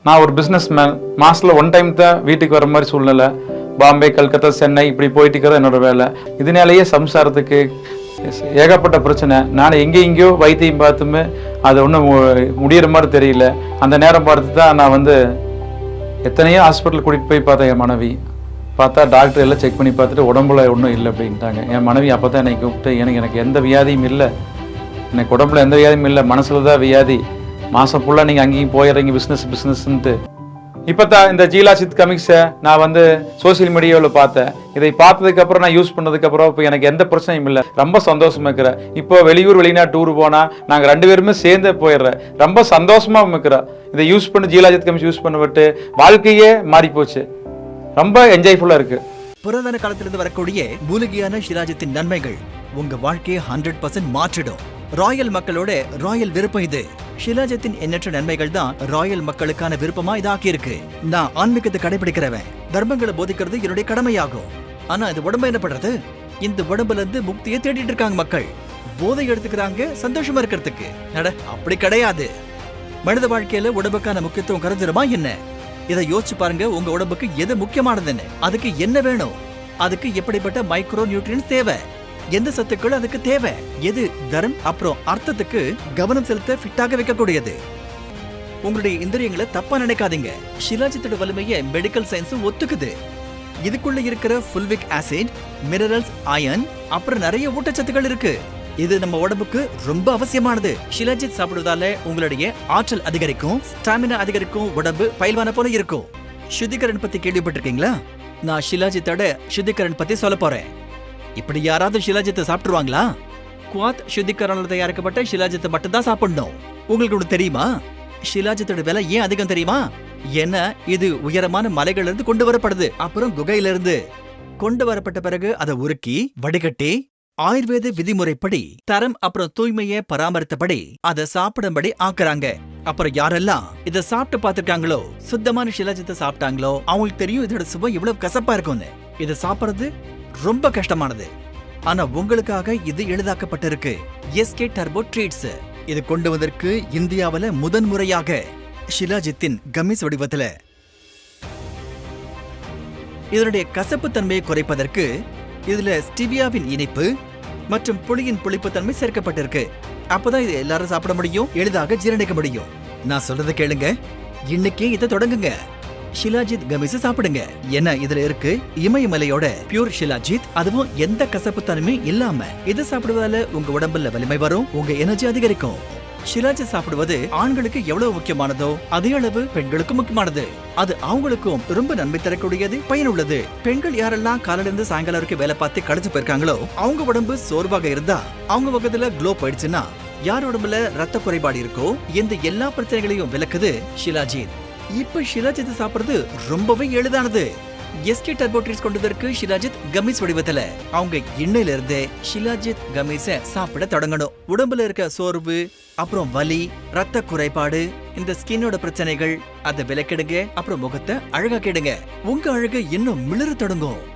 நான் ஒரு business man. மாதத்தில் 1 டைம் தான் வீட்டுக்கு வர மாதிரி சூழ்நிலை. பாம்பே, கல்கத்தா, சென்னை இப்படி போயிட்டு இருக்கிறது என்னோட வேலை. இதனாலேயே சம்சாரத்துக்கு ஏகப்பட்ட பிரச்சனை. நான் எங்கேயோ வைத்தியம் பார்த்துமே அது ஒன்றும் முடிகிற மாதிரி தெரியல. அந்த நேரம் பார்த்து தான் நான் எத்தனையோ ஹாஸ்பிட்டல் கூட்டிகிட்டு போய் பார்த்தேன். என் மனைவி பார்த்தா டாக்டர் எல்லாம் செக் பண்ணி பார்த்துட்டு உடம்புல ஒன்றும் இல்லை அப்படின்ட்டாங்க. என் மனைவி அப்போ தான் என்னை கூப்பிட்டு, எனக்கு எந்த வியாதியும் இல்லை, எனக்கு உடம்புல எந்த வியாதியும் இல்லை, மனசில் தான் வியாதி, மாதம் ஃபுல்லாக நீங்கள் அங்கேயும் போயிடுறீங்க பிஸ்னஸ்ன்ட்டு. இப்போ தான் இந்த ஜீலாசித் கமிக்ஸை நான் சோசியல் மீடியாவில் பார்த்தேன். இதை பார்த்ததுக்கப்புறம் நான் யூஸ் பண்ணதுக்கப்புறம் இப்போ எனக்கு எந்த பிரச்சனையும் இல்லை, ரொம்ப சந்தோஷமாக இருக்கிறேன். இப்போ வெளியூர் வெளிநாட்டு டூர் போனால் நாங்கள் 2 பேருமே சேர்ந்தே போயிடுறேன். ரொம்ப சந்தோஷமாக இருக்கிறோம். இதை யூஸ் பண்ணி ஜீலாசித் கமிக்ஸ் யூஸ் பண்ண விட்டு வாழ்க்கையே மாறி போச்சு. ரொம்ப என்ஜாய்ஃபுல்லாக இருக்குது. புராதன காலத்திலிருந்து வரக்கூடிய மூலிகையான ஷிலாஜித்தின் நன்மைகள் உங்க வாழ்க்கையை 100% மாற்றிடும். ராயல் மக்களோட ராயல் விருப்பம் இது. ஷிலாஜித்தின் எண்ணற்ற நன்மைகள் தான் ராயல் மக்களுக்கான விருப்பமா இதாக்கி இருக்கு. நான் ஆன்மீகத்தை கடைபிடிக்கிறவன், தர்மங்களை போதிக்கிறது என்னுடைய கடமையாகும். ஆனா இது உடம்பு என்ன பண்றது? இந்த உடம்புல இருந்து முக்தியை தேடிட்டு இருக்காங்க மக்கள். போதை எடுத்துக்கிறாங்க சந்தோஷமா இருக்கிறதுக்கு. அப்படி கிடையாது. மனித வாழ்க்கையில உடம்புக்கான முக்கியத்துவம் கருதுறமா என்ன? இதை யோசிச்சு பாருங்க. உங்க உடம்புக்கு எது முக்கியமானதுன்னு, அதுக்கு என்ன வேணும், அதுக்கு எப்படிப்பட்ட மைக்ரோ நியூட்ரியன்ஸ் தேவை, எந்த சத்துக்கள் அதுக்கு தேவை, எது தரம் அப்புறம் அர்த்தத்துக்கு கவனம் செலுத்த ஃபிட்டாக வைக்கக்கூடியது. உங்களுடைய இந்திரியங்களை தப்பா நினைக்காதீங்க. ஷிலாஜித்தோட வலிமையை மெடிக்கல் சயின்ஸ் ஒத்துக்குது. இதுக்குள்ள இருக்கிற ஃபுல்விக் ஆசிட், மினரல்ஸ், அயன் அப்புறம் நிறைய ஊட்டச்சத்துக்கள் இருக்கு. இது நம்ம உடம்புக்கு ரொம்ப அவசியமானது. ஷிலாஜித் சாப்பிடுவதால உங்களுடைய ஆற்றல் அதிகரிக்கும், ஸ்டாமினா அதிகரிக்கும், உடம்பு பயில்வான போல இருக்கும். சுத்திகரன் பத்தி கேள்விப்பட்டிருக்கீங்களா? நான் ஷிலாஜித்தோட சுத்திகரன் பத்தி சொல்ல போறேன். இப்படி யாராவது ஷிலாஜித்தை சாப்பிட்டுருவாங்களா? குவாத் சுத்திகரனால தயாரிக்கப்பட்ட ஷிலாஜித்தை மட்டும் தான் சாப்பிடணும். உங்களுக்கு ஒன்று தெரியுமா? ஷிலாஜித்தோட விலை ஏன் அதிகம் தெரியுமா? ஏன்னா இது உயரமான மலைகள்ல இருந்து கொண்டு வரப்படுது. அப்புறம் குகையிலிருந்து கொண்டு வரப்பட்ட பிறகு அதை உருக்கி வடிகட்டி ஆயுர்வேத விதிமுறைப்படி தரம் அப்புறம் தூய்மையை பராமரித்தபடி அதை சாப்பிடும்படி ஆக்குறாங்க. அப்புறம் யாரெல்லாம் இதை சாப்பிட்டு பார்த்திருக்காங்களோ, சுத்தமான ஷிலாஜித்தை சாப்பிட்டாங்களோ, அவங்களுக்கு தெரியும் இதோட சுவை எவ்வளவு கசப்பா இருக்கும்னு. இதை சாப்பிடுறது ரொம்ப கஷ்டமானது. ஆனா உங்களுக்காக இது எளிதாக்கப்பட்டிருக்கு. எஸ்கே டர்போ ட்ரீட்ஸ் இது கொண்டு வந்ததற்கு இந்தியாவில முதன்முறையாக ஷிலாஜித்தின் கமிஸ் வடிவத்துல. இதனுடைய கசப்பு தன்மையை குறைப்பதற்கு இதுல ஸ்டிவியாவின் இனிப்பு மற்றும் புளியின் புளிப்புத்தன்மை சேர்க்கப்பட்டிருக்கு. அப்பதான் இது எல்லாரும் சாப்பிட முடியும், எளிதாக ஜீரணிக்க முடியும். நான் சொல்றதை கேளுங்க, இன்னைக்கே இதை தொடங்குங்க. ஷிலாஜித் கமிஸ் சாப்பிடுங்க. ஏன்னா இதுல இருக்கு இமயமலையோட பியூர் ஷிலாஜித், அதுவும் எந்த கசப்பு தன்மையும் இல்லாம. இதை சாப்பிடுவதால உங்க உடம்புல வலிமை வரும், உங்க எனர்ஜி அதிகரிக்கும். ஷிலாஜித் சாப்பிடுவது ஆண்களுக்கு எவ்வளவு முக்கியமானதோ அதே அளவு பெண்களுக்கும் முக்கியமானது. அது அவங்களுக்கும் ரொம்ப நன்மை தரக்கூடியது, பயனுள்ளது. பெண்கள் யாரெல்லாம் காலையில இருந்து சாயங்காலம் வரைக்கும் வேலை பார்த்து களைச்சு போயிருக்காங்களோ, அவங்க உடம்பு சோர்வாக இருந்தா, அவங்க முகத்துல க்ளோ போயிடுச்சுன்னா, யார் உடம்புல ரத்த குறைபாடு இருக்கோ, இந்த எல்லா பிரச்சனைகளையும் விளக்குது ஷிலாஜித். இப்ப ஷிலாஜித் சாப்பிடுறது ரொம்பவே எளிதானது. எஸ்கே டர்போ ட்ரீட்ஸ் கொண்டதற்கு ஷிலாஜித் கமிஸ் வடிவத்துல. அவங்க இன்னையில இருந்தே ஷிலாஜித் கமிஸ சாப்பிட தொடங்கணும். உடம்புல இருக்க சோர்வு அப்புறம் வலி, ரத்த குறைபாடு, இந்த ஸ்கின்னோட பிரச்சனைகள் அதை விலக்கிடுங்க. அப்புறம் முகத்தை அழகாக்கிடுங்க. உங்க அழகு இன்னும் மிளற தொடங்கும்.